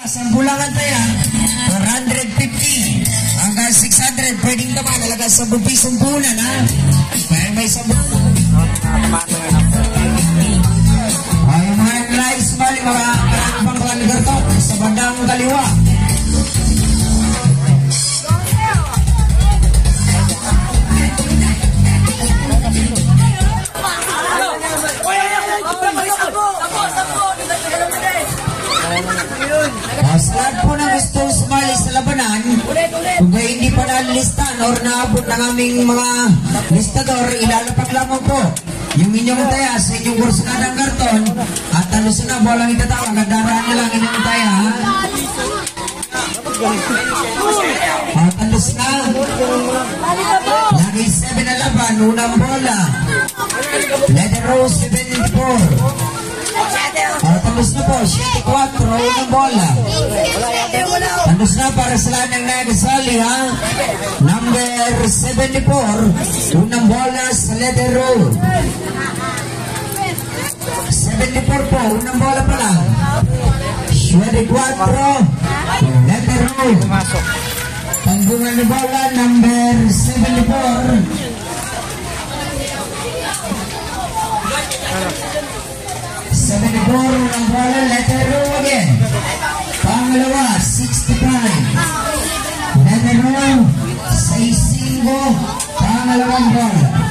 Sambulangan tayo, 450 hanggang 600, pwedeng naman alaga sa pisong bulan, ha? Kaya may sambulan. Ay, mga nag-live small, mga lugar to, sa bandang kaliwa. Lahat po na gusto sumali sa labanan, kung hindi pa nalilistan or naabot ng aming mga listador, ilalapak lamang po yung inyong taya sa inyong kursunadang karton at talusin na bolang itatawag. Gandaraan na lang inyong taya, ha? At talus na. Lagi 7 na laban, unang bola. Letter row 74. Tandus na po, 7-4, unang bola. Tandus na para sa lahat ng nagasali, ha? Number 74, unang bola sa letter row. 74 po, unang bola pa lang. 7-4, letter row. Tanggungan na bola, number 74. 74 ang bola, letter row again. Pangalawa, 65. Letter row, 65. Pangalawang bola.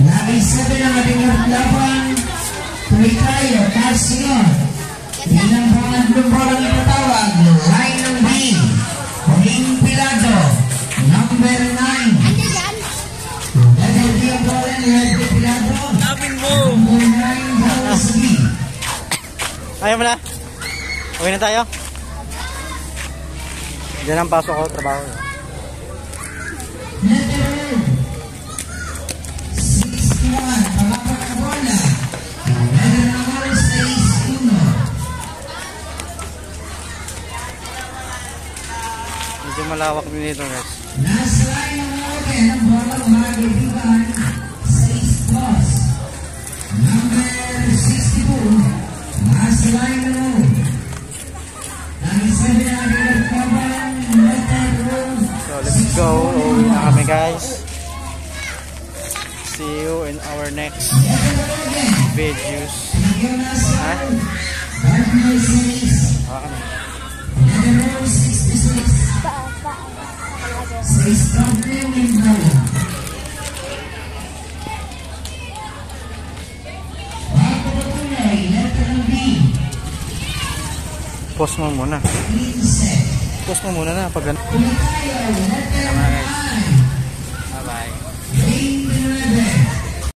Lagi 7 ang ating laban. Tuloy tayo, Marcion. Ilang pangatlong bola ang ipatawag. Line ng B. Ring Pilado. Number 9. Letter B ang bola ni Letter Pilado. Ayaw mo na? Okay na tayo? Diyan ang pasok ko, trabaho. Medyo malawak din dito, guys. Nasa line ng open ang bola mga kaibigan, 6+. Number 62. Nasa line ng open. Nag-sabi na nagkabang letter row. So let's go. Uwi na kami, guys. See you in our next videos. Ha? Letter row 66. Say stop playing bola. Post mo muna. Post mo muna na pag